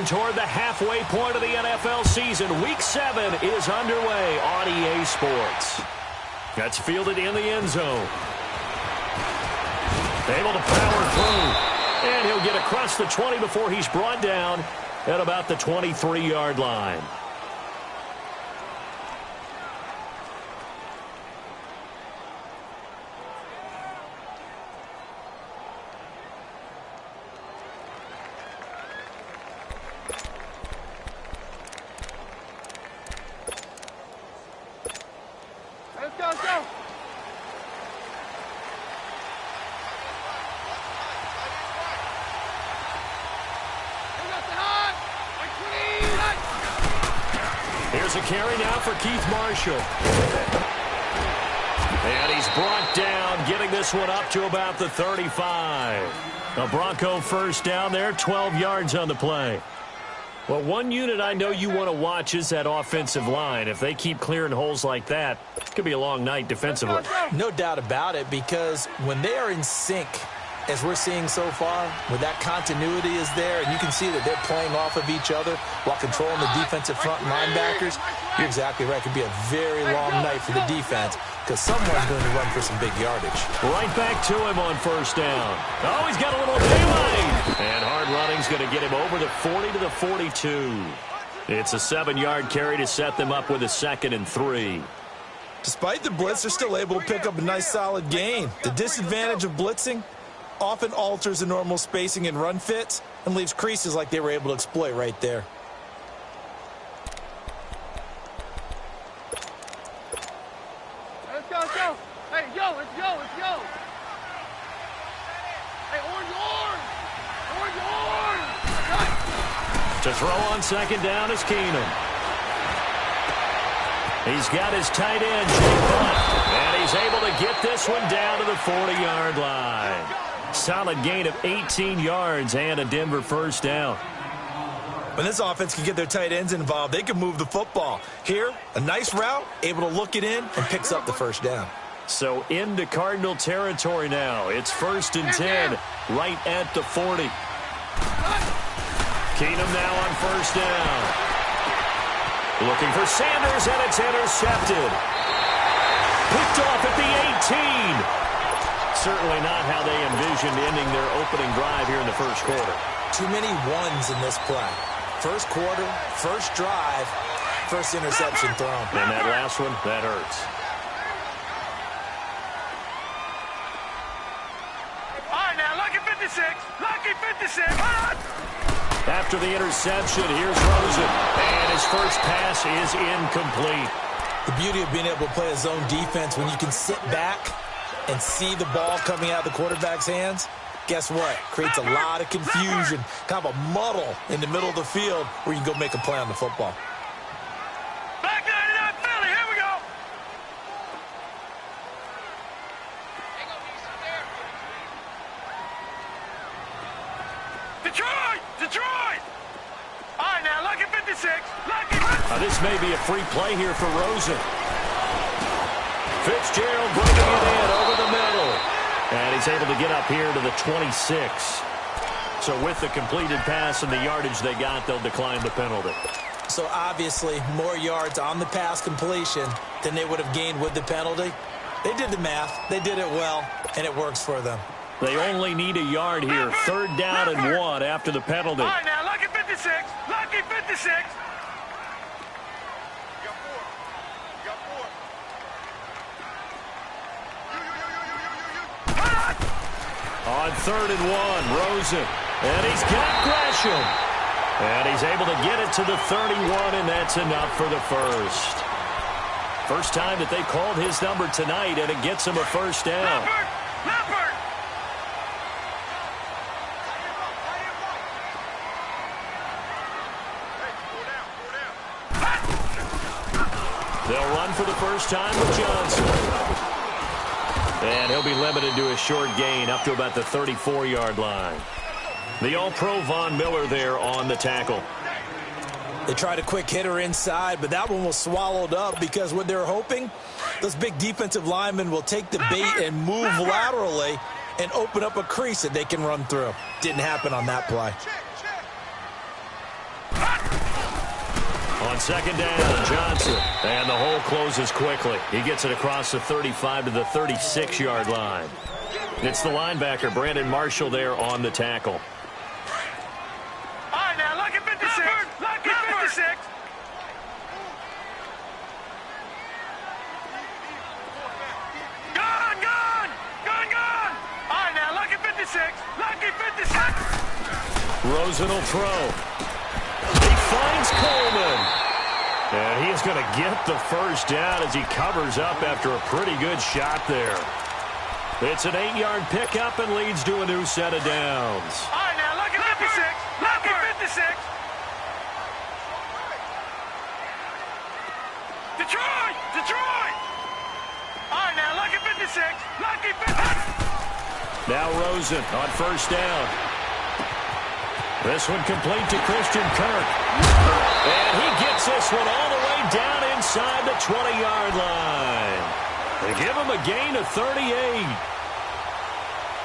Getting toward the halfway point of the NFL season. Week 7 is underway on EA Sports. That's fielded in the end zone. Able to power through. And he'll get across the 20 before he's brought down at about the 23-yard line. Here's a carry now for Keith Marshall. And he's brought down, getting this one up to about the 35. A Bronco first down there, 12 yards on the play. Well, one unit I know you want to watch is that offensive line. If they keep clearing holes like that, it could be a long night defensively. No doubt about it, because when they are in sync, as we're seeing so far, where that continuity is there, and you can see that they're playing off of each other while controlling the defensive front linebackers, you're exactly right. It could be a very long night for the defense because someone's going to run for some big yardage. Right back to him on first down. Oh, he's got a little daylight. And hard running's going to get him over the 40 to the 42. It's a 7-yard carry to set them up with a 2nd and 3. Despite the blitz, they're still able to pick up a nice solid gain. The disadvantage of blitzing often alters the normal spacing and run fits and leaves creases like they were able to exploit right there. Let's go, let's go. Hey, yo, let's go, let's go. Hey, orange. To throw on second down is Keenum. He's got his tight end, Jake Butt, and he's able to get this one down to the 40-yard line. Solid gain of 18 yards and a Denver first down. When this offense can get their tight ends involved, they can move the football. Here, a nice route, able to look it in, and picks up the first down. So into Cardinal territory now. It's 1st and 10, right at the 40. Keenum now on first down. Looking for Sanders, and it's intercepted. Picked off at the 18. Certainly not how they envisioned ending their opening drive here in the first quarter. Too many ones in this play. First quarter, first drive, first interception thrown. And that last one, that hurts. All right, now, lucky 56. Lucky 56. After the interception, here's Rosen. And his first pass is incomplete. The beauty of being able to play a zone defense when you can sit back and see the ball coming out of the quarterback's hands, guess what? Creates a lot of confusion, kind of a muddle in the middle of the field where you can go make a play on the football. Back 99 Philly, here we go. Detroit! All right, now, lucky 56. Lucky 56. This may be a free play here for Rosen. Fitzgerald bringing it in over the middle. And he's able to get up here to the 26. So with the completed pass and the yardage they got, they'll decline the penalty. So obviously more yards on the pass completion than they would have gained with the penalty. They did the math. They did it well, and it works for them. They only need a yard here. 3rd down and 1 after the penalty. All right, now, lucky 56. Lucky 56. On 3rd and 1, Rosen. And he's got Gresham. And he's able to get it to the 31, and that's enough for the first. First time that they called his number tonight, and it gets him a first down. Leopard! They'll run for the first time with Johnson. And he'll be limited to a short gain up to about the 34-yard line. The All-Pro Von Miller there on the tackle. They tried a quick hitter inside, but that one was swallowed up because what they're hoping, those big defensive linemen will take the bait and move laterally and open up a crease that they can run through. Didn't happen on that play. second down, Johnson. And the hole closes quickly. He gets it across the 35 to the 36-yard line. It's the linebacker, Brandon Marshall, there on the tackle. All right, now, lucky 56. Lucky 56. Gone, gone. Gone, gone. All right, now, lucky 56. Lucky 56. Rosen will throw. He finds Coleman. And he's going to get the first down as he covers up after a pretty good shot there. It's an 8-yard pickup and leads to a new set of downs. All right, now, lucky 56. Lucky 56. Detroit! Detroit! All right, now, lucky 56. Lucky 56. Now Rosen on first down. This one complete to Christian Kirk. And he gets this one all the way down inside the 20-yard line. They give him a gain of 38.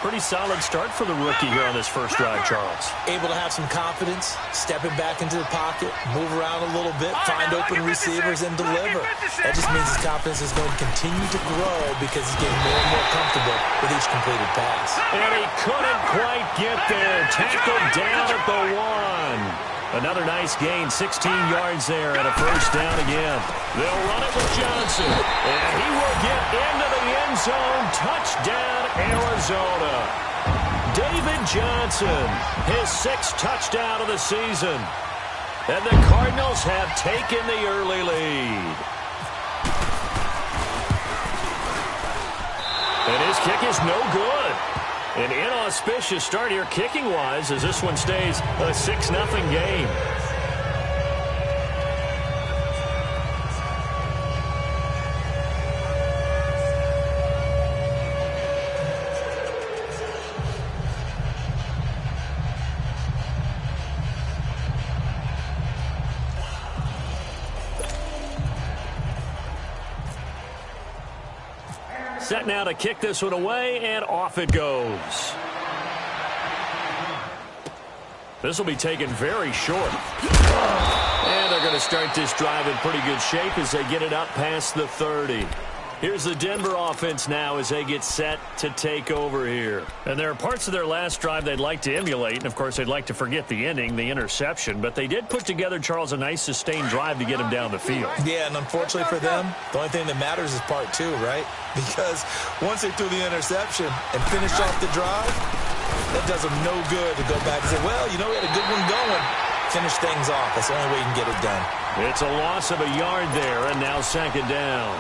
Pretty solid start for the rookie here on this first drive, Charles. Able to have some confidence, stepping back into the pocket, move around a little bit, find open receivers, and deliver. That just means his confidence is going to continue to grow because he's getting more and more comfortable with each completed pass. And he couldn't quite get there. Tackled down at the 1. Another nice gain, 16 yards there, and a first down again. They'll run it with Johnson, and he will get into the end zone. Touchdown, Arizona. David Johnson, his 6th touchdown of the season. And the Cardinals have taken the early lead. And his kick is no good. An inauspicious start here kicking-wise as this one stays a 6-0 game. Set now to kick this one away, and off it goes. This will be taken very short. And they're going to start this drive in pretty good shape as they get it up past the 30. Here's the Denver offense now as they get set to take over here. And there are parts of their last drive they'd like to emulate, and of course they'd like to forget the ending, the interception. But they did put together, Charles, a nice sustained drive to get him down the field. Yeah, and unfortunately for them, the only thing that matters is part 2, right? Because once they threw the interception and finished off the drive, that does them no good to go back and say, well, you know, we had a good one going. Finish things off. That's the only way you can get it done. It's a loss of a yard there, and now second down.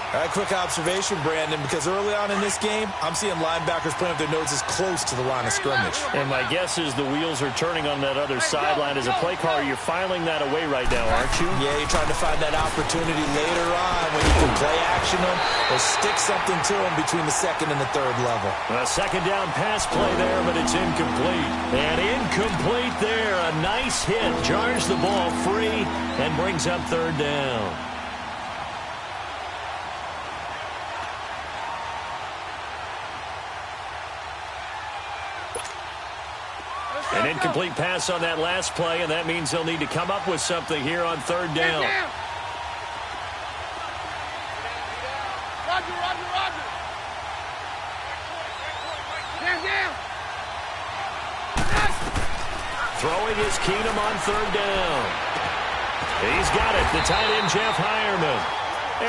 All right, quick observation, Brandon, because early on in this game, I'm seeing linebackers playing with their noses close to the line of scrimmage. And my guess is the wheels are turning on that other sideline. As a play caller, you're filing that away right now, aren't you? Yeah, you're trying to find that opportunity later on when you can play action them or stick something to them between the second and the third level. A second down pass play there, but it's incomplete. And incomplete there. A nice hit. Jars the ball free and brings up third down. An incomplete pass on that last play, and that means they'll need to come up with something here on third down. Roger, Roger, Roger. Down. Throwing is Keenum on third down. He's got it, the tight end Jeff Heuerman.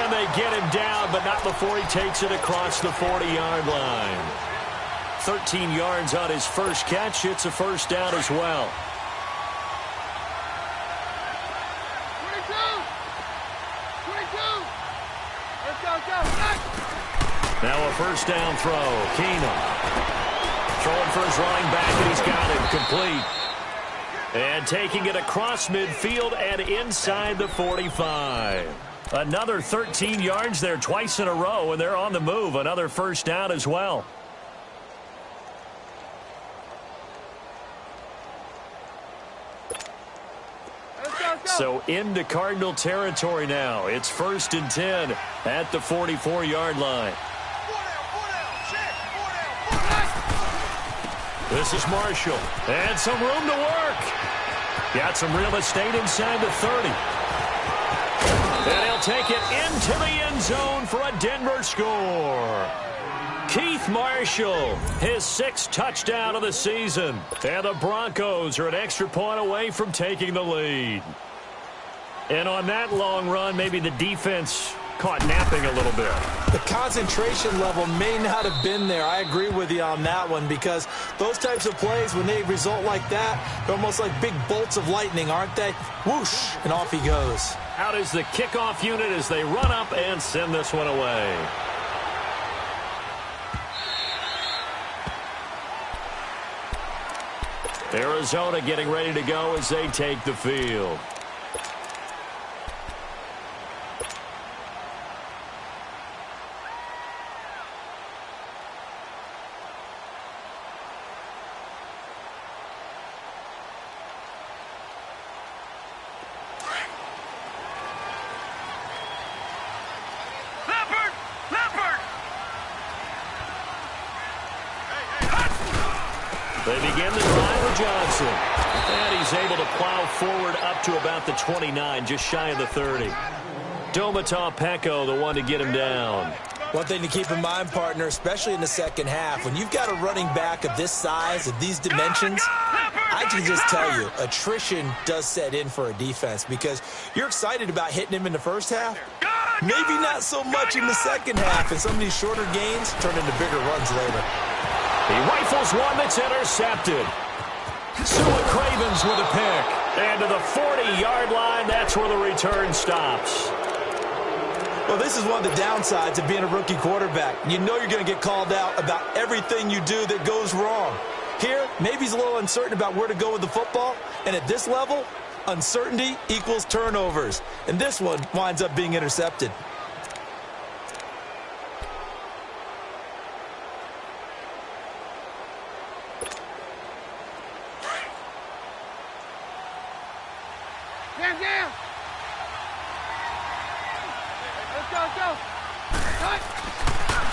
And they get him down, but not before he takes it across the 40-yard line. 13 yards on his first catch. It's a first down as well. 22. Let's go. Now a first down throw. Keenum throwing for his running back, and he's got it complete. And taking it across midfield and inside the 45. Another 13 yards there twice in a row, and they're on the move. Another first down as well. So into Cardinal territory now. It's 1st and 10 at the 44-yard line. This is Marshall. And some room to work. Got some real estate inside the 30. to take it into the end zone for a Denver score. Keith Marshall, his 6th touchdown of the season. And the Broncos are an extra point away from taking the lead. And on that long run, maybe the defense caught napping a little bit. The concentration level may not have been there. I agree with you on that one, because those types of plays, when they result like that, they're almost like big bolts of lightning, aren't they? Whoosh, and off he goes. Out is the kickoff unit as they run up and send this one away. Arizona getting ready to go as they take the field. They begin the drive with Johnson. And he's able to plow forward up to about the 29, just shy of the 30. Domata Peko, the one to get him down. One thing to keep in mind, partner, especially in the second half, when you've got a running back of this size, of these dimensions, I can just tell you, attrition does set in for a defense, because you're excited about hitting him in the first half. Maybe not so much in the second half, and some of these shorter gains turn into bigger runs later. He rifles one that's intercepted. Sua Cravens with a pick. And to the 40-yard line, that's where the return stops. Well, this is one of the downsides of being a rookie quarterback. You know you're going to get called out about everything you do that goes wrong. Here, maybe he's a little uncertain about where to go with the football. And at this level, uncertainty equals turnovers. And this one winds up being intercepted.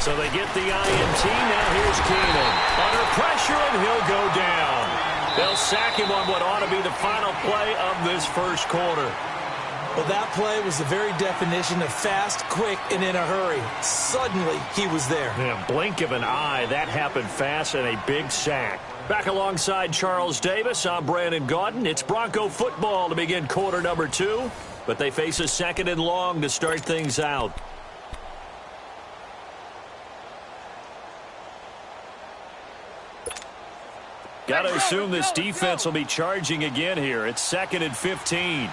So they get the INT. Now here's Keenan. Under pressure, and he'll go down. They'll sack him on what ought to be the final play of this first quarter. Well, that play was the very definition of fast, quick, and in a hurry. Suddenly, he was there. In a blink of an eye, that happened fast, and a big sack. Back alongside Charles Davis, I'm Brandon Gaudin. It's Bronco football to begin quarter number 2, but they face a 2nd and long to start things out. Got to assume this defense will be charging again here. It's 2nd and 15.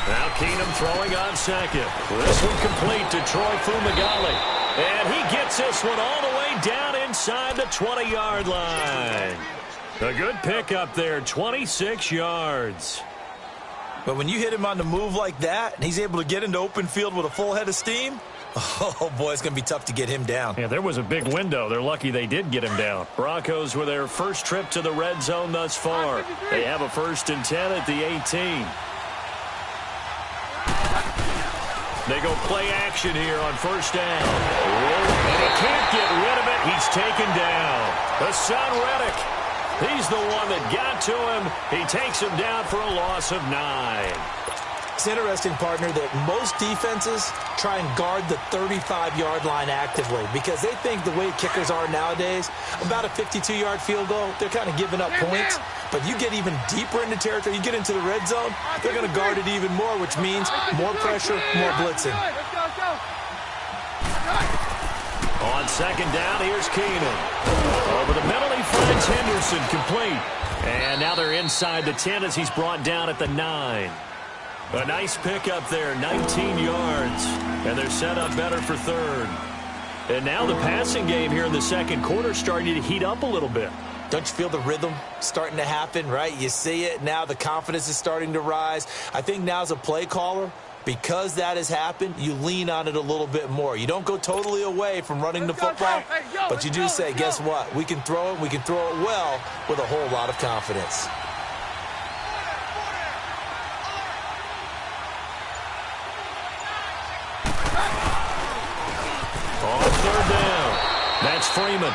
Now Keenum throwing on 2nd. This one complete to Troy Fumagalli. And he gets this one all the way down inside the 20-yard line. A good pickup there, 26 yards. But when you hit him on the move like that, and he's able to get into open field with a full head of steam, oh, boy, it's going to be tough to get him down. Yeah, there was a big window. They're lucky they did get him down. Broncos with their first trip to the red zone thus far. They have a 1st and 10 at the 18. They go play action here on 1st down. And he can't get rid of it. He's taken down. Hassan Reddick. He's the one that got to him. He takes him down for a loss of 9. It's interesting, partner, that most defenses try and guard the 35-yard line actively because they think the way kickers are nowadays, about a 52-yard field goal, they're kind of giving up points. But you get even deeper into territory, you get into the red zone, they're going to guard it even more, which means more pressure, more blitzing. On 2nd down, here's Keenan. Over the middle, he finds Henderson complete. And now they're inside the 10 as he's brought down at the 9. A nice pickup there, 19 yards. And they're set up better for 3rd. And now the passing game here in the second quarter starting to heat up a little bit. Don't you feel the rhythm starting to happen, right? You see it. Now the confidence is starting to rise. I think now as a play caller, because that has happened, you lean on it a little bit more. You don't go totally away from running the football, but you do say, guess what? We can throw it. We can throw it well with a whole lot of confidence. third down. That's Freeman.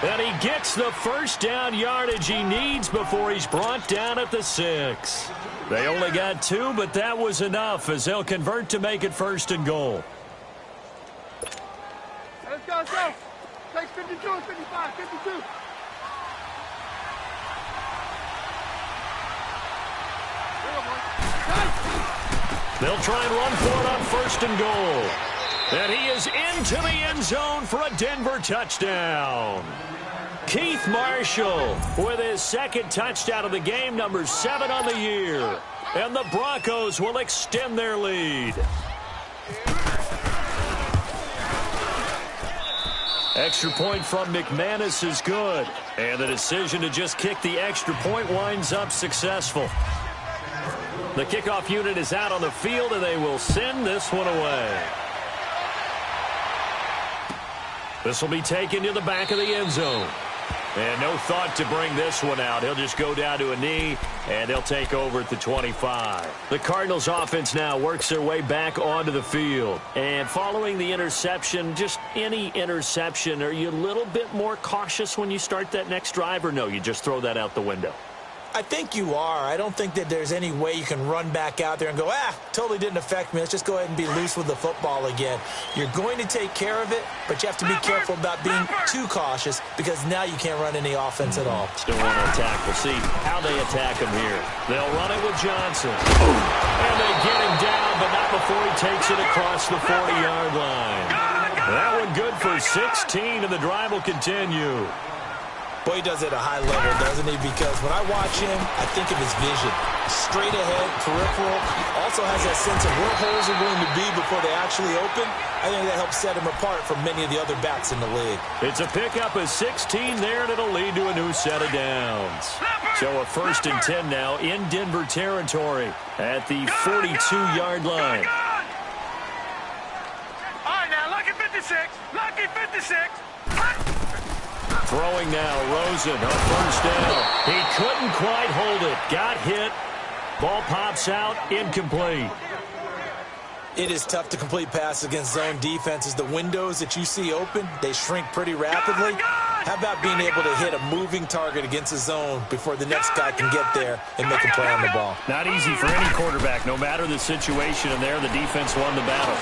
And he gets the first down yardage he needs before he's brought down at the 6. They only got 2, but that was enough as they'll convert to make it first and goal. Let's go, let's go. Take 52, 55, 52. They'll try and run for it on first and goal. And he is into the end zone for a Denver touchdown. Keith Marshall with his second touchdown of the game, number 7 on the year. And the Broncos will extend their lead. Extra point from McManus is good. And the decision to just kick the extra point winds up successful. The kickoff unit is out on the field, and they will send this one away. This will be taken to the back of the end zone. And no thought to bring this one out. He'll just go down to a knee, and they'll take over at the 25. The Cardinals offense now works their way back onto the field. And following the interception, just any interception, are you a little bit more cautious when you start that next drive, or no, you just throw that out the window? I think you are. I don't think that there's any way you can run back out there and go, totally didn't affect me. Let's just go ahead and be loose with the football again. You're going to take care of it, but you have to be careful about being too cautious because now you can't run any offense at all. Still want to attack. We'll see how they attack him here. They'll run it with Johnson. And they get him down, but not before he takes it across the 40-yard line. That one good for 16, and the drive will continue. Boy, he does it at a high level, doesn't he? Because when I watch him, I think of his vision. Straight ahead, peripheral. Also has that sense of where holes are going to be before they actually open. I think that helps set him apart from many of the other backs in the league. It's a pickup of 16 there, and it'll lead to a new set of downs. So a 1st and 10 now in Denver territory at the 42-yard line. All right, now, lucky 56. Lucky 56. Throwing now, Rosen on first down. He couldn't quite hold it. Got hit. Ball pops out, incomplete. It is tough to complete passes against zone defenses. The windows that you see open, they shrink pretty rapidly. How about being able to hit a moving target against a zone before the next guy can get there and make a play on the ball? Not easy for any quarterback, no matter the situation, and there the defense won the battle.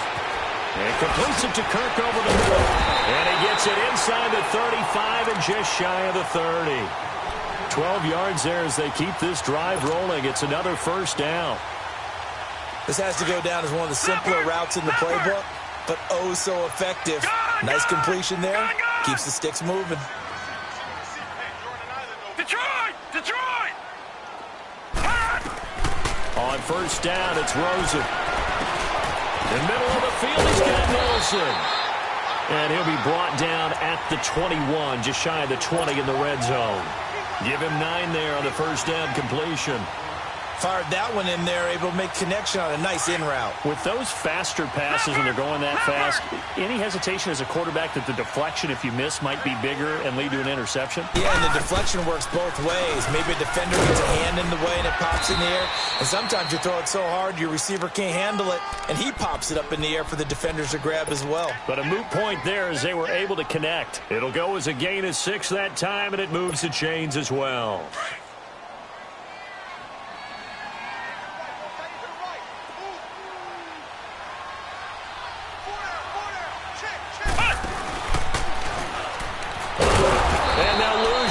And completes it to Kirk over the middle. And he gets it inside the 35 and just shy of the 30. 12 yards there as they keep this drive rolling. It's another first down. This has to go down as one of the simpler routes in the playbook, but oh so effective. Nice completion there. Keeps the sticks moving. Detroit! Detroit! On first down, it's Rosen. In the middle of the field, he's got Nelson. And he'll be brought down at the 21, just shy of the 20 in the red zone. Give him 9 there on the first down completion. Fired that one in there, able to make connection on a nice in route. With those faster passes and they're going that fast, any hesitation as a quarterback that the deflection, if you miss, might be bigger and lead to an interception? Yeah, and the deflection works both ways. Maybe a defender gets a hand in the way and it pops in the air. And sometimes you throw it so hard your receiver can't handle it, and he pops it up in the air for the defenders to grab as well. But a moot point there as they were able to connect. It'll go as a gain of 6 that time, and it moves the chains as well.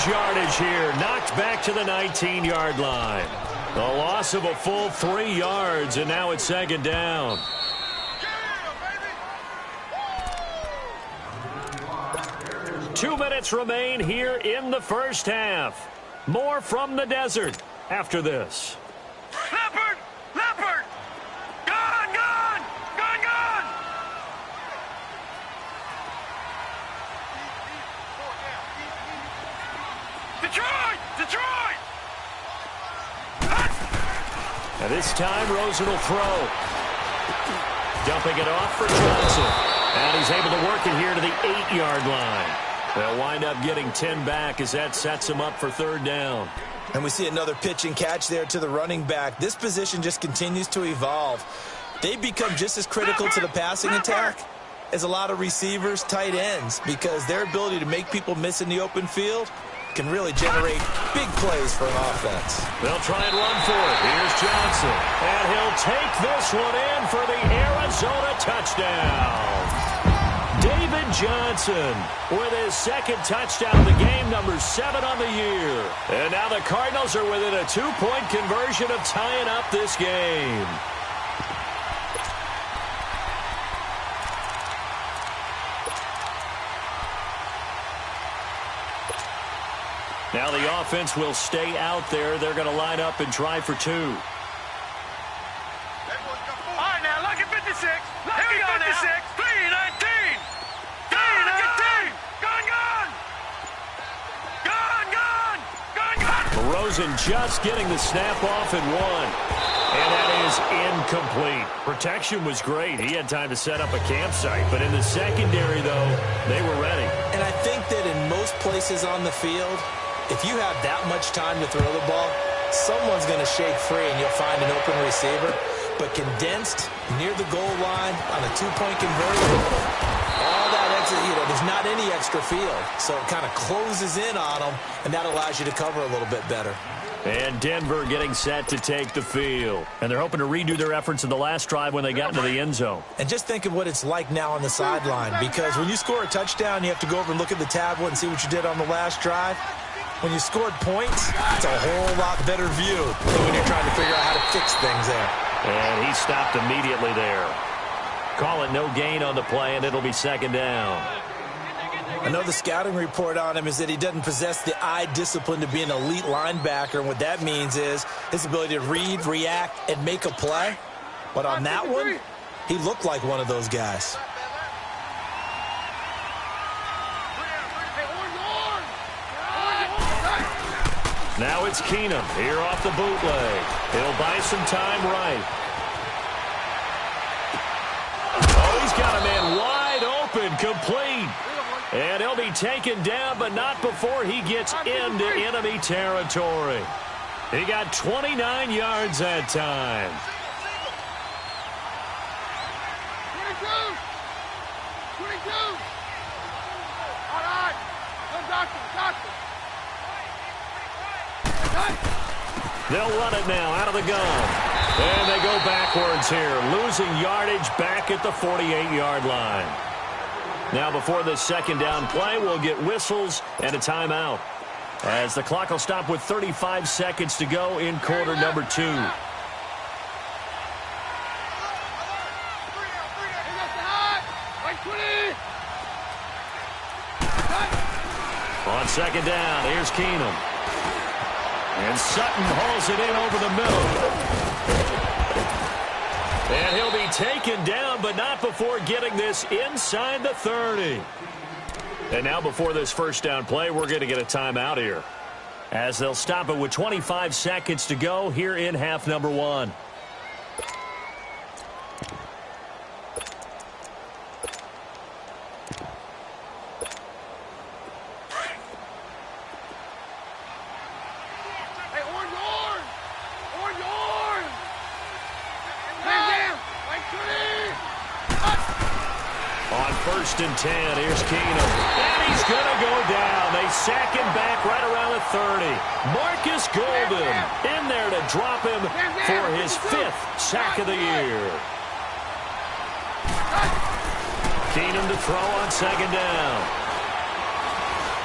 Yardage here, knocked back to the 19-yard line. A loss of a full 3 yards, and now it's second down. 2 minutes remain here in the first half. More from the desert after this. Leopard! Leopard! Gone! Gone! Gone! Gone! Detroit! Detroit! And this time, Rosen will throw. Dumping it off for Johnson. And he's able to work it here to the 8-yard line. They'll wind up getting 10 back as that sets him up for third down. And we see another pitch and catch there to the running back. This position just continues to evolve. They become just as critical to the passing attack is a lot of receivers, tight ends, because their ability to make people miss in the open field can really generate big plays for an offense. They'll try and run for it. Here's Johnson. And he'll take this one in for the Arizona touchdown. David Johnson with his second touchdown of the game, number 7 on the year. And now the Cardinals are within a 2-point conversion of tying up this game. Now the offense will stay out there. They're going to line up and try for 2. All right, now, look at 56. Look at 56. 319. Gone. Rosen just getting the snap off and 1. And that is incomplete. Protection was great. He had time to set up a campsite. But in the secondary, though, they were ready. And I think that in most places on the field, if you have that much time to throw the ball, someone's going to shake free and you'll find an open receiver. But condensed near the goal line on a 2-point conversion, all that extra, there's not any extra field. So it kind of closes in on them, and that allows you to cover a little bit better. And Denver getting set to take the field. And they're hoping to redo their efforts in the last drive when they got into the end zone. And just think of what it's like now on the sideline, because when you score a touchdown, you have to go over and look at the tablet and see what you did on the last drive. When you scored points, it's a whole lot better view than when you're trying to figure out how to fix things there. And he stopped immediately there. Call it no gain on the play, and it'll be second down. I know the scouting report on him is that he doesn't possess the eye discipline to be an elite linebacker, and what that means is his ability to read, react, and make a play. But on that one, he looked like one of those guys. Now it's Keenum here off the bootleg. He'll buy some time right. Oh, he's got a man wide open, complete. And he'll be taken down, but not before he gets into enemy territory. He got 29 yards that time. 22. All right. Go doctor. They'll run it now out of the gun. And they go backwards here, losing yardage back at the 48-yard line. Now before this second down play, we'll get whistles and a timeout, as the clock will stop with 35 seconds to go in quarter number 2. On second down, here's Keenum. And Sutton hauls it in over the middle. And he'll be taken down, but not before getting this inside the 30. And now before this first down play, we're going to get a timeout here, as they'll stop it with 25 seconds to go here in half number 1. First and 10, here's Keenum. And he's going to go down. They sack him back right around the 30. Marcus Golden in there to drop him for his 5th sack of the year. Keenum to throw on second down.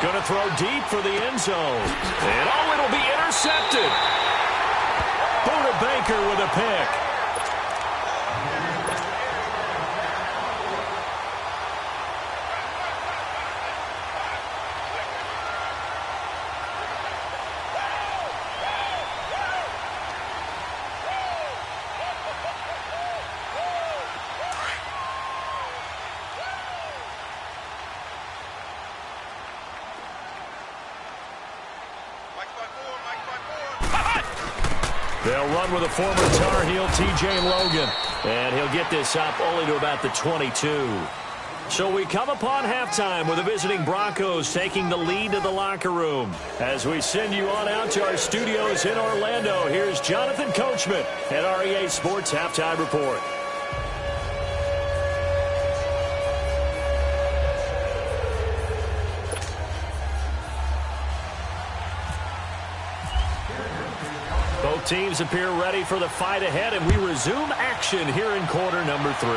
Going to throw deep for the end zone. And it'll be intercepted. Buda Baker with a pick. They'll run with a former Tar Heel, T.J. Logan. And he'll get this up only to about the 22. So we come upon halftime with the visiting Broncos taking the lead to the locker room. As we send you on out to our studios in Orlando, here's Jonathan Coachman at REA Sports Halftime Report. Both teams appear ready for the fight ahead, and we resume action here in quarter number 3.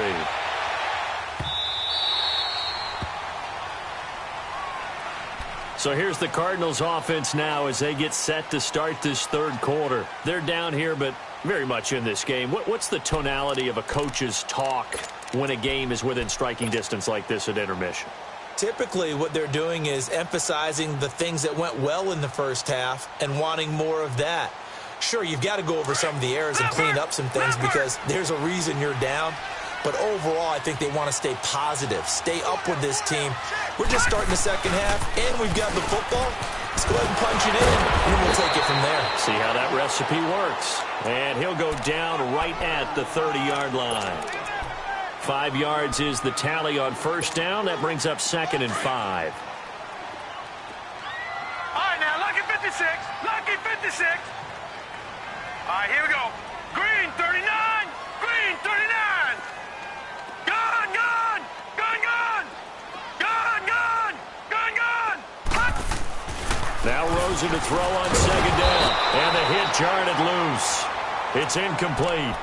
So here's the Cardinals offense now as they get set to start this third quarter. They're down here, but very much in this game. What's the tonality of a coach's talk when a game is within striking distance like this at intermission? Typically, what they're doing is emphasizing the things that went well in the first half and wanting more of that. Sure, you've got to go over some of the errors and clean up some things because there's a reason you're down. But overall, I think they want to stay positive, stay up with this team. We're just starting the second half, and we've got the football. Let's go ahead and punch it in, and then we'll take it from there. See how that recipe works. And he'll go down right at the 30-yard line. 5 yards is the tally on first down. That brings up 2nd and 5. All right, now, lucky 56. Lucky 56. All right, here we go. Green, 39. Green, 39. Gun, gun. Gun, gun. Gun, gun. Gun, gun. Hut. Now Rosen to throw on 2nd down. And the hit jarred it loose. It's incomplete.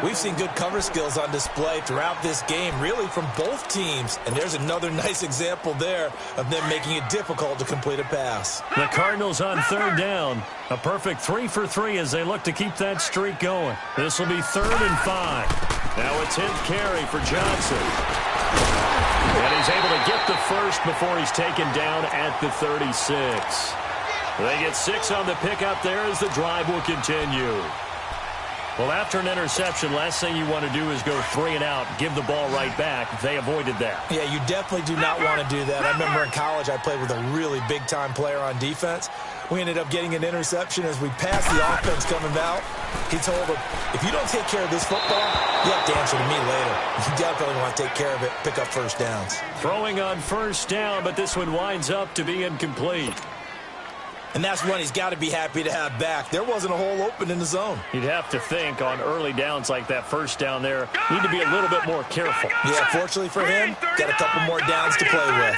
We've seen good cover skills on display throughout this game, really from both teams. And there's another nice example there of them making it difficult to complete a pass. The Cardinals on 3rd down. A perfect 3 for 3 as they look to keep that streak going. This will be 3rd and 5. Now a 10th carry for Johnson. And he's able to get the first before he's taken down at the 36. They get 6 on the pickup there as the drive will continue. Well, after an interception, last thing you want to do is go 3 and out, give the ball right back. They avoided that. Yeah, you definitely do not want to do that. I remember in college I played with a really big-time player on defense. We ended up getting an interception as we passed the offense coming out. He told him, if you don't take care of this football, you have to answer to me later. You definitely want to take care of it, pick up first downs. Throwing on first down, but this one winds up to be incomplete. And that's one he's got to be happy to have back. There wasn't a hole open in the zone. You'd have to think on early downs like that first down there, need to be a little bit more careful. Yeah, fortunately for him, got a couple more downs to play with.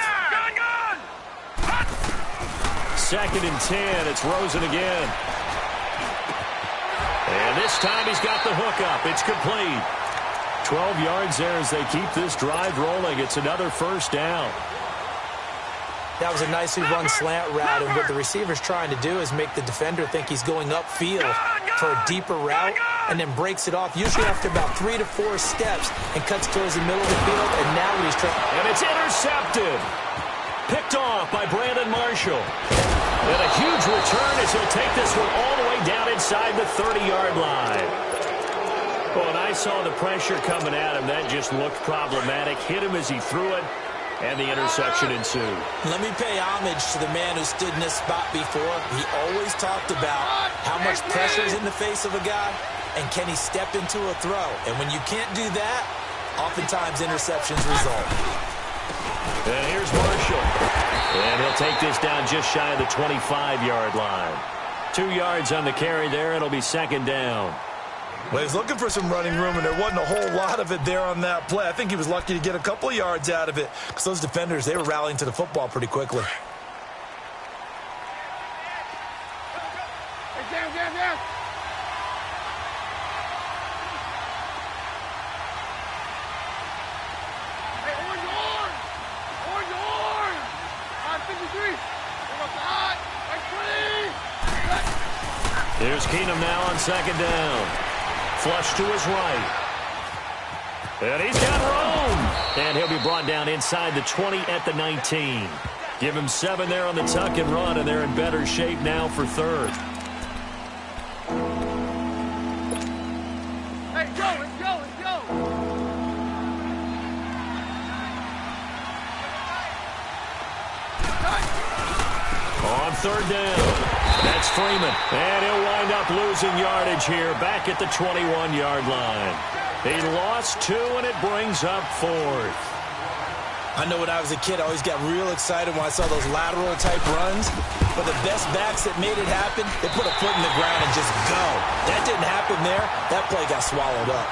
2nd and 10, it's Rosen again. And this time he's got the hook up. It's complete. 12 yards there as they keep this drive rolling. It's another first down. That was a nicely run slant route, and what the receiver's trying to do is make the defender think he's going upfield for a deeper route, and then breaks it off, usually after about 3 to 4 steps, and cuts towards the middle of the field, and now what he's trying... And it's intercepted. Picked off by Brandon Marshall. And a huge return as he'll take this one all the way down inside the 30-yard line. Well, and I saw the pressure coming at him. That just looked problematic. Hit him as he threw it. And the interception ensued. Let me pay homage to the man who stood in this spot before. He always talked about how much pressure is in the face of a guy, and can he step into a throw. And when you can't do that, oftentimes interceptions result. And here's Marshall. And he'll take this down just shy of the 25-yard line. 2 yards on the carry there. It'll be 2nd down. Well, he was looking for some running room, and there wasn't a whole lot of it there on that play. I think he was lucky to get a couple of yards out of it because those defenders, they were rallying to the football pretty quickly. Here's Keenum now on 2nd down. Flush to his right. And he's got room. And he'll be brought down inside the 20 at the 19. Give him 7 there on the tuck and run, and they're in better shape now for 3rd. Hey, go, let's go, let's go. On 3rd down. That's Freeman. And he'll wind up losing yardage here back at the 21-yard line. He lost 2, and it brings up 4th. I know when I was a kid, I always got real excited when I saw those lateral-type runs. But the best backs that made it happen, they put a foot in the ground and just go. That didn't happen there. That play got swallowed up.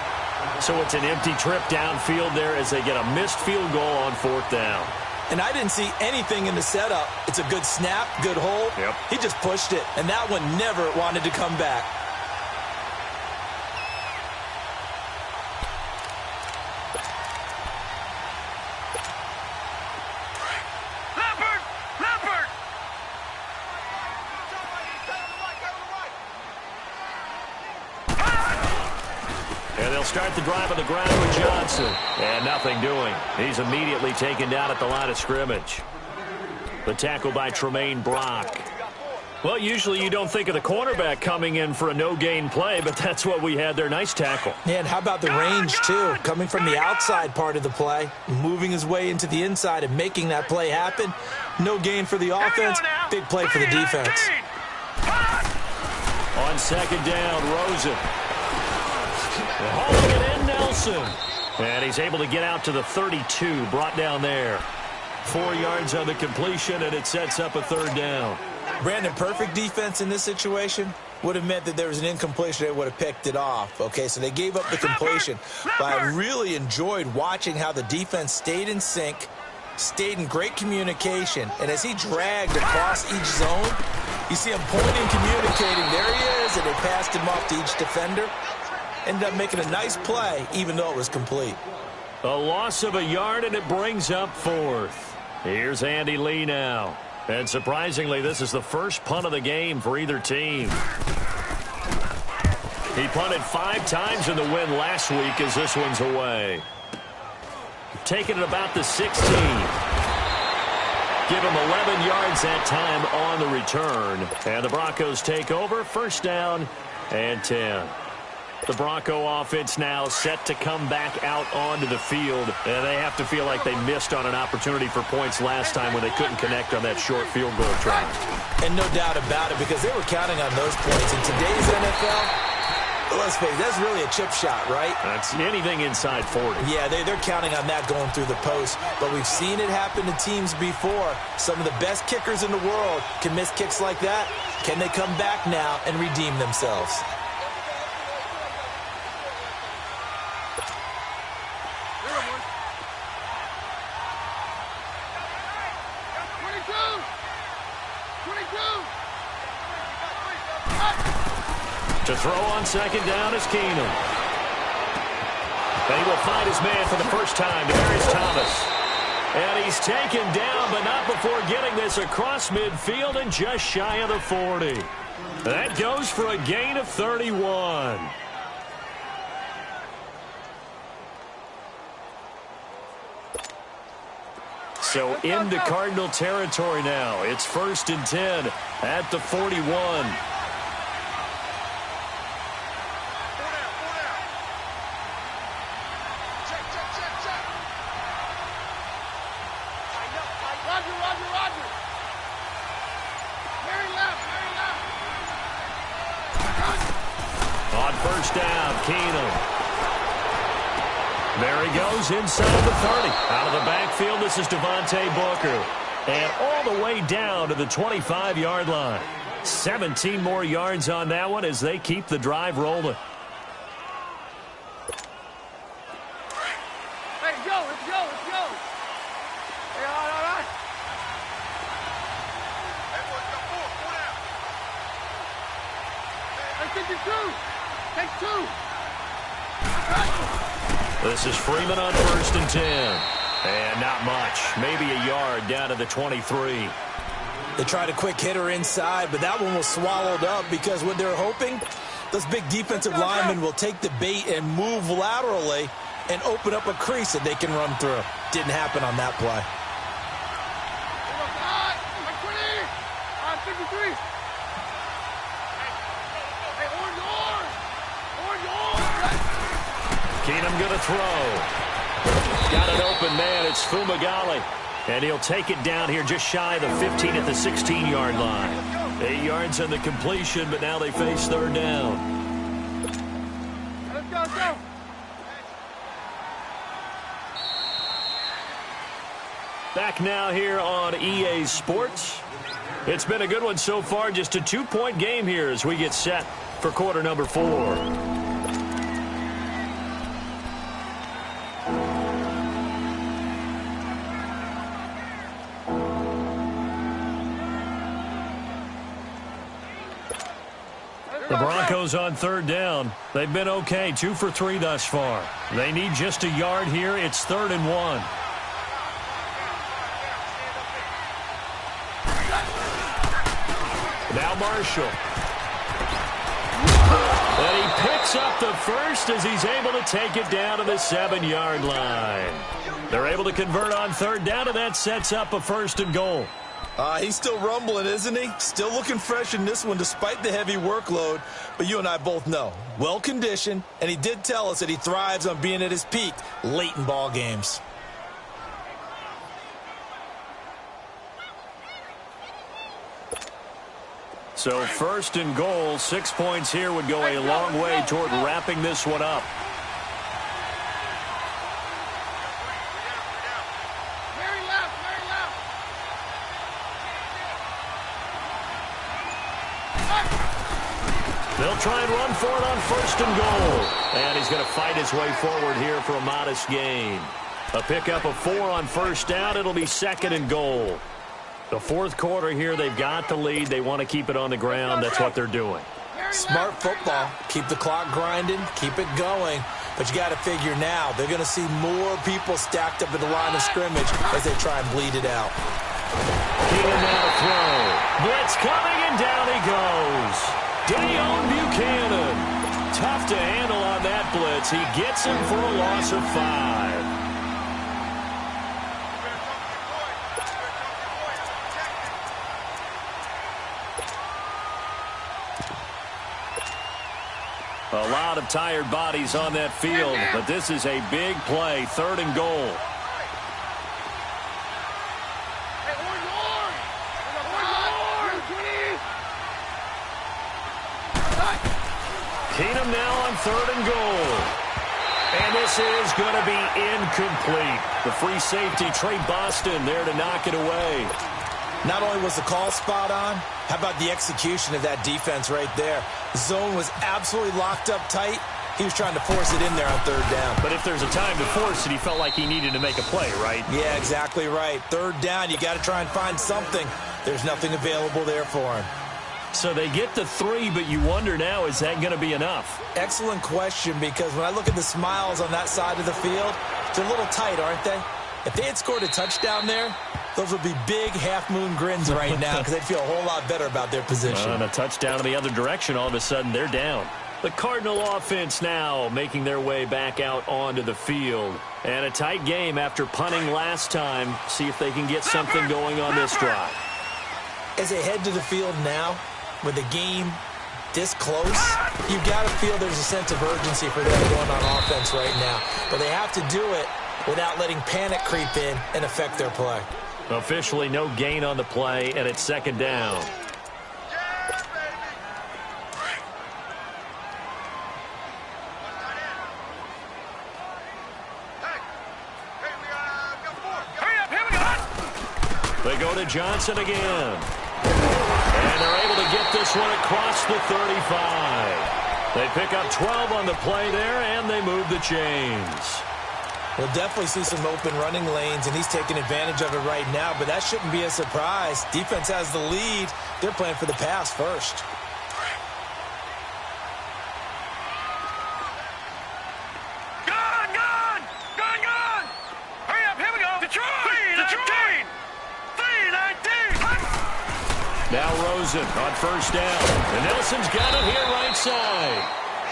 So it's an empty trip downfield there as they get a missed field goal on 4th down. And I didn't see anything in the setup. It's a good snap, good hold. Yep. He just pushed it, and that one never wanted to come back. Leopard! Leopard! And they'll start the drive on the ground with Johnson. And nothing doing. He's immediately taken down at the line of scrimmage. The tackle by Tremaine Brock. Well, usually you don't think of the cornerback coming in for a no-gain play, but that's what we had there. Nice tackle. Yeah, and how about the range, too? Coming from the outside part of the play, moving his way into the inside and making that play happen. No gain for the offense, big play for the defense. On second down, Rosen. Hauling it in, Nelson. And he's able to get out to the 32, brought down there. 4 yards on the completion, and it sets up a third down. Brandon, perfect defense in this situation would have meant that there was an incompletion. They would have picked it off. Okay, so they gave up the completion. But I really enjoyed watching how the defense stayed in sync, stayed in great communication. And as he dragged across each zone, you see him pointing, communicating. There he is, and they passed him off to each defender. Ended up making a nice play, even though it was complete. A loss of a yard, and it brings up fourth. Here's Andy Lee now. And surprisingly, this is the first punt of the game for either team. He punted 5 times in the win last week as this one's away. Taking it about the 16. Give him 11 yards that time on the return. And the Broncos take over. First down and 10. The Bronco offense now set to come back out onto the field. And they have to feel like they missed on an opportunity for points last time when they couldn't connect on that short field goal try. And no doubt about it, because they were counting on those points. In today's NFL, let's face it, that's really a chip shot, right? That's anything inside 40. Yeah, they're counting on that going through the post. But we've seen it happen to teams before. Some of the best kickers in the world can miss kicks like that. Can they come back now and redeem themselves? To throw on second down is Keenum. And he will find his man for the first time. Demaryius Thomas. And he's taken down, but not before getting this across midfield and just shy of the 40. That goes for a gain of 31. So into Cardinal territory now. It's 1st and 10 at the 41. On first down, Keenum. There he goes inside the 30. Out of the backfield, this is Devontae Booker. And all the way down to the 25-yard line. 17 more yards on that one as they keep the drive rolling. Hey, go, let's go, let's go. Hey, all right. Hey, boys, got 4 down. Hey, 52. Take 2. This is Freeman on 1st and 10. And not much. Maybe a yard down to the 23. They tried a quick hitter inside, but that one was swallowed up because what they're hoping, those big defensive linemen will take the bait and move laterally and open up a crease that they can run through. Didn't happen on that play. Keenum going to throw. Got an open man. It's Fumagalli. And he'll take it down here just shy of the 15 at the 16-yard line. 8 yards on the completion, but now they face third down. Let's go, let's go. Back now here on EA Sports. It's been a good one so far. Just a 2-point game here as we get set for quarter number 4. The Broncos on third down. They've been okay, 2 for 3 thus far. They need just a yard here. It's 3rd and 1. Now Marshall. And he picks up the first as he's able to take it down to the 7-yard line. They're able to convert on third down, and that sets up a 1st and goal. He's still rumbling, isn't he? Still looking fresh in this one despite the heavy workload. But you and I both know, well-conditioned, and he did tell us that he thrives on being at his peak late in ball games. So 1st and goal, 6 points here would go a long way toward wrapping this one up. They'll try and run for it on 1st and goal. And he's going to fight his way forward here for a modest gain. A pickup of 4 on 1st down. It'll be 2nd and goal. The 4th quarter here, they've got the lead. They want to keep it on the ground. That's what they're doing. Smart football. Keep the clock grinding. Keep it going. But you got to figure now, they're going to see more people stacked up at the line of scrimmage as they try and bleed it out. Keenum now to throw. Blitz coming, and down he goes. Deion Buchanan. Tough to handle on that blitz. He gets him for a loss of 5. A lot of tired bodies on that field, but this is a big play, 3rd and goal. Keenum now on 3rd and goal. And this is going to be incomplete. The free safety, Trey Boston, there to knock it away. Not only was the call spot on, how about the execution of that defense right there? The zone was absolutely locked up tight. He was trying to force it in there on 3rd down. But if there's a time to force it, he felt like he needed to make a play, right? Yeah, exactly right. 3rd down, you got to try and find something. There's nothing available there for him. So they get the 3, but you wonder now, is that going to be enough? Excellent question, because when I look at the smiles on that side of the field, they're a little tight, aren't they? If they had scored a touchdown there, those would be big half-moon grins right now because they'd feel a whole lot better about their position. And a touchdown in the other direction, all of a sudden they're down. The Cardinal offense now making their way back out onto the field. And a tight game after punting last time. See if they can get something going on this drive. As they head to the field now, with the game this close, you've got to feel there's a sense of urgency for them going on offense right now. But they have to do it without letting panic creep in and affect their play. Officially no gain on the play, and it's 2nd down. They go to Johnson again. And they're able to get this one across the 35. They pick up 12 on the play there, and they move the chains. We'll definitely see some open running lanes, and he's taking advantage of it right now, but that shouldn't be a surprise. Defense has the lead. They're playing for the pass first. Gone, gone! Gone, gone! Hurry up, here we go! Detroit! Detroit! 3-19! Now Rosen on 1st down. And Nelson's got it here right side.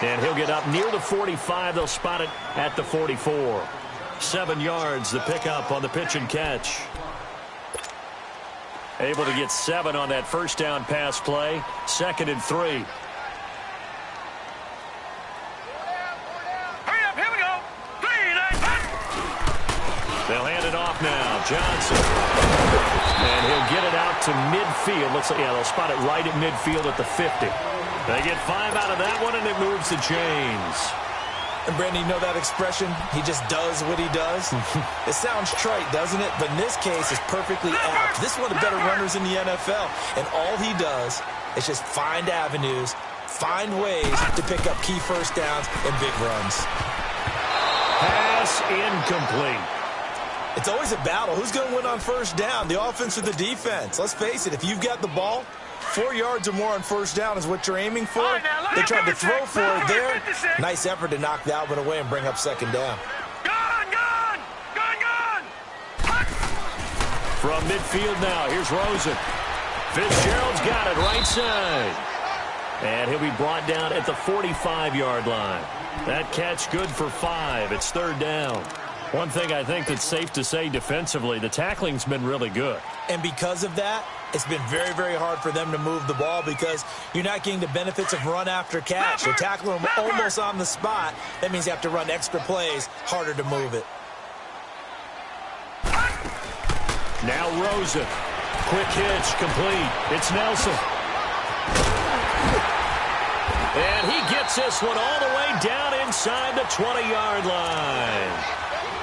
And he'll get up near the 45. They'll spot it at the 44. 7 yards, the pickup on the pitch and catch. Able to get 7 on that 1st down pass play. 2nd and 3. Hurry up, here we go! 3-19! They'll hand it off now. Johnson. And he'll get it out to midfield. Looks like, yeah, they'll spot it right at midfield at the 50. They get 5 out of that one, and it moves the chains. And, Brandon, you know that expression? He just does what he does? It sounds trite, doesn't it? But in this case, it's perfectly apt. This is one of the better runners in the NFL. And all he does is just find avenues, find ways to pick up key 1st downs and big runs. Pass incomplete. It's always a battle. Who's going to win on 1st down, the offense or the defense? Let's face it, if you've got the ball, 4 yards or more on first down is what you're aiming for. All right, now, They tried to throw for it there. 56. Nice effort to knock that one away and bring up second down. Gun, gun, gun, gun. From midfield now, here's Rosen. Fitzgerald's got it right side. And he'll be brought down at the 45-yard line. That catch good for 5. It's third down. One thing I think that's safe to say defensively, the tackling's been really good. And because of that, it's been very, very hard for them to move the ball because you're not getting the benefits of run after catch. They're tackling them almost on the spot. That means you have to run extra plays, harder to move it. Now Rosen. Quick hitch, complete. It's Nelson. And he gets this one all the way down inside the 20-yard line.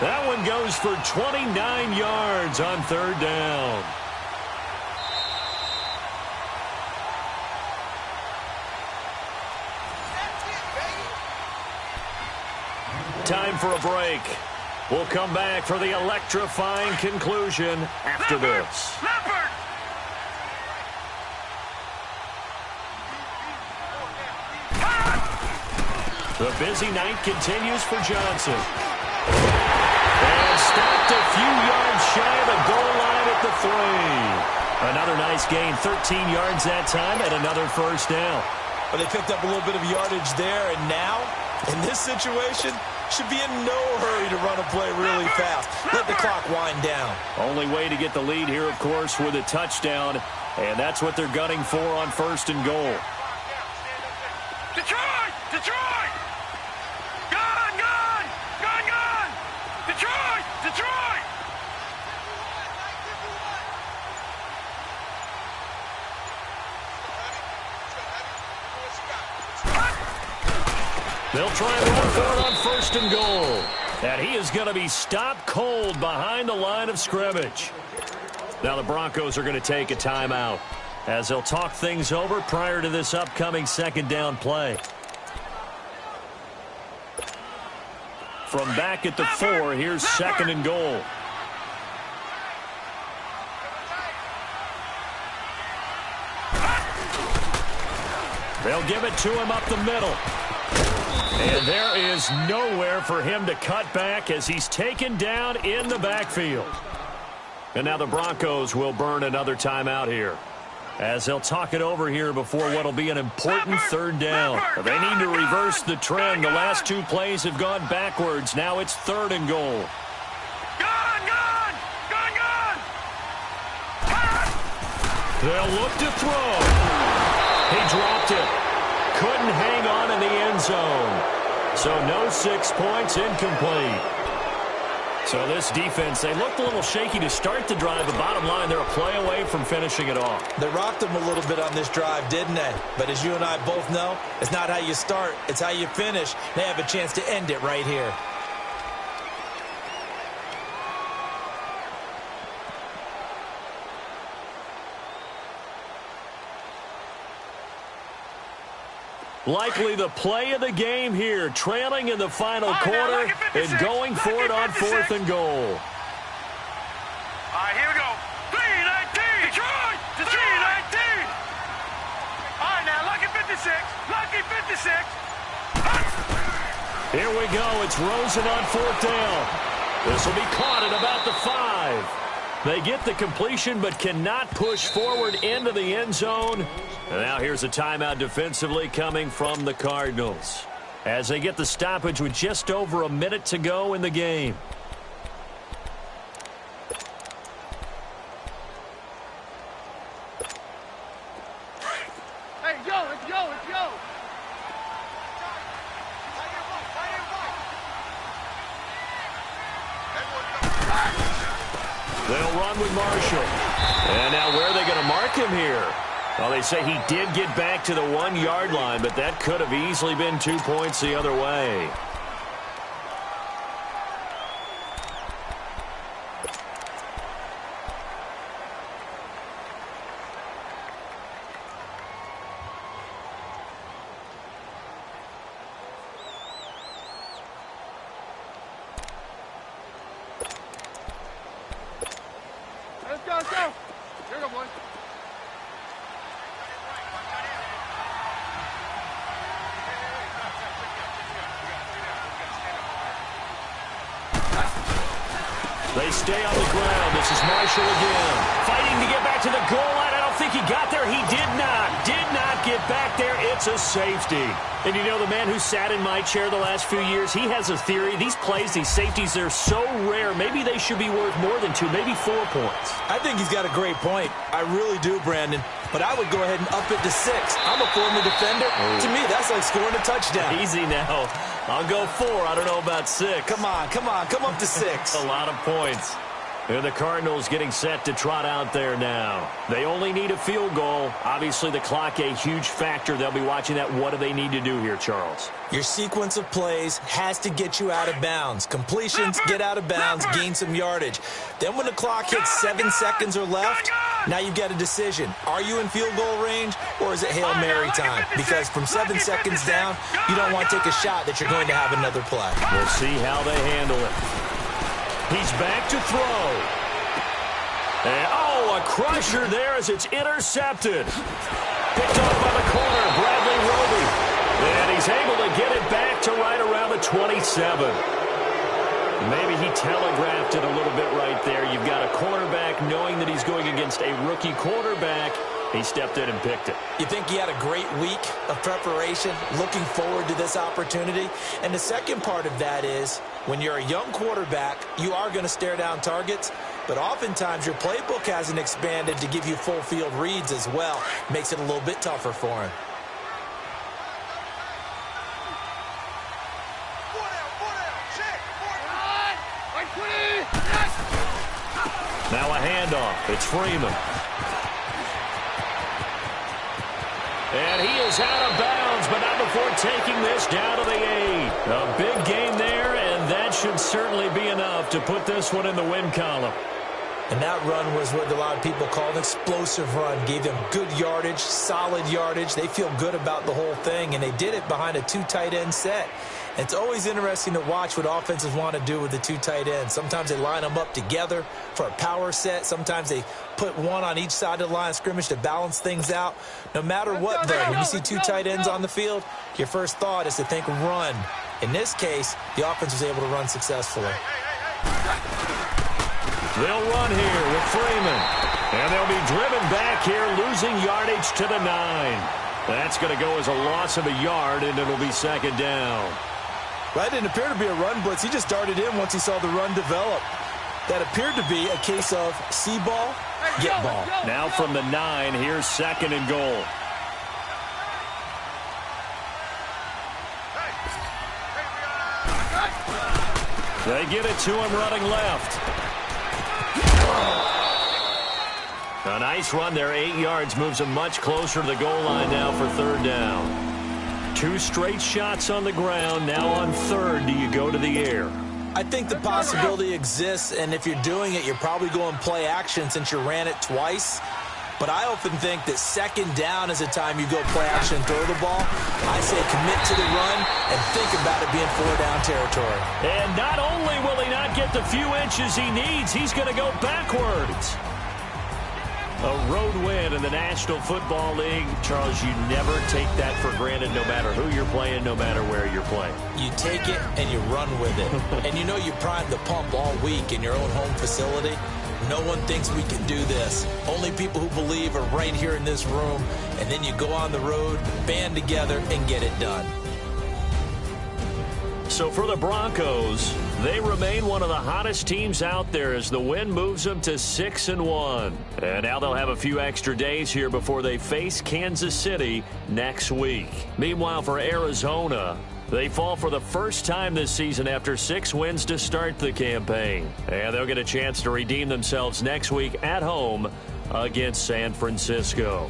That one goes for 29 yards on third down. Time for a break. We'll come back for the electrifying conclusion after this. Leopard. The busy night continues for Johnson. And stopped a few yards shy of the goal line at the 3. Another nice gain, 13 yards that time, and another first down. But they picked up a little bit of yardage there, and now, in this situation, should be in no hurry to run a play really fast. Let the clock wind down. Only way to get the lead here, of course, with a touchdown, and that's what they're gunning for on first and goal. Detroit! Detroit! Gun, gun, gun, gun! Detroit! Detroit! They'll try and run for it on first and goal. And he is going to be stopped cold behind the line of scrimmage. Now the Broncos are going to take a timeout as they'll talk things over prior to this upcoming second down play. From back at the 4, here's second and goal. They'll give it to him up the middle. And there is nowhere for him to cut back as he's taken down in the backfield. And now the Broncos will burn another timeout here as they'll talk it over here before what will be an important third down. They need to reverse the trend. The last 2 plays have gone backwards. Now it's third and goal. Gun, gun, gun, gun! They'll look to throw. He dropped it. Couldn't hang on in the end zone. So no 6 points, incomplete. So this defense, they looked a little shaky to start the drive, but bottom line, they're a play away from finishing it off. They rocked them a little bit on this drive, didn't they? But as you and I both know, it's not how you start, it's how you finish. They have a chance to end it right here. Likely the play of the game here, trailing in the final quarter and going for it on fourth and goal. All right, here we go. 3-19. Detroit! 3-19. All right, now, lucky 56. Lucky 56. Here we go. It's Rosen on fourth down. This will be caught at about the 5. They get the completion but cannot push forward into the end zone. And now here's a timeout defensively coming from the Cardinals as they get the stoppage with just over a minute to go in the game. Hey, yo, let's go, let's go. They'll run with Marshall. And now where are they going to mark him here? Well, they say he did get back to the 1-yard line, but that could have easily been 2 points the other way. Let's go, let's go. Here we go, boys. They stay on the ground. This is Marshall again. Fighting to get back to the goal line. I don't think he got there. He did not. Did not get back there. It's a safety. And you know, the man who sat in my chair the last few years, he has a theory. These plays, these safeties, they're so rare. Maybe they should be worth more than 2, maybe 4 points. I think he's got a great point. I really do, Brandon. But I would go ahead and up it to 6. I'm a former defender. To me, that's like scoring a touchdown. Easy now. I'll go 4. I don't know about 6. Come on. Come up to 6. A lot of points. And the Cardinals getting set to trot out there now. They only need a field goal. Obviously, the clock a huge factor. They'll be watching that. What do they need to do here, Charles? Your sequence of plays has to get you out of bounds. Completions, get out of bounds, gain some yardage. Then when the clock hits 7 seconds or left, now you've got a decision. Are you in field goal range, or is it Hail Mary time? Because from 7 seconds down, you don't want to take a shot that you're going to have another play. We'll see how they handle it. He's back to throw. And, a crusher there as it's intercepted. Picked off by the corner, Bradley Roby. And he's able to get it back to right around the 27. Maybe he telegraphed it a little bit right there. You've got a cornerback knowing that he's going against a rookie quarterback. He stepped in and picked it. You think he had a great week of preparation, looking forward to this opportunity? And the second part of that is, when you're a young quarterback, you are going to stare down targets, but oftentimes your playbook hasn't expanded to give you full field reads as well. Makes it a little bit tougher for him. Now a handoff. It's Freeman. And he is out of bounds, but not before taking this down to the 8. A big game there, and that should certainly be enough to put this one in the win column. And that run was what a lot of people call an explosive run. Gave them good yardage, solid yardage. They feel good about the whole thing, and they did it behind a 2 tight end set. It's always interesting to watch what offenses want to do with the 2 tight ends. Sometimes they line them up together for a power set. Sometimes they put one on each side of the line of scrimmage to balance things out. No matter what, though, when you see 2 tight ends on the field, your first thought is to think run. In this case, the offense was able to run successfully. They'll run here with Freeman. And they'll be driven back here, losing yardage to the 9. That's going to go as a loss of a yard, and it'll be second down. That didn't appear to be a run blitz. He just darted in once he saw the run develop. That appeared to be a case of see ball, get ball. Now from the 9, here's second and goal. They get it to him running left. A nice run there, 8 yards, moves him much closer to the goal line now for third down. 2 straight shots on the ground. Now on third, do you go to the air? I think the possibility exists, and if you're doing it, you're probably going play action since you ran it twice. But I often think that second down is a time you go play action and throw the ball. I say commit to the run and think about it being 4-down territory. And not only will he not get the few inches he needs, he's going to go backwards. A road win in the National Football League. Charles, you never take that for granted no matter who you're playing, no matter where you're playing. You take it and you run with it. And you know you primed the pump all week in your own home facility. No one thinks we can do this. Only people who believe are right here in this room. And then you go on the road, band together, and get it done. So for the Broncos, they remain one of the hottest teams out there as the win moves them to 6-1. And now they'll have a few extra days here before they face Kansas City next week. Meanwhile, for Arizona, they fall for the first time this season after 6 wins to start the campaign. And they'll get a chance to redeem themselves next week at home against San Francisco.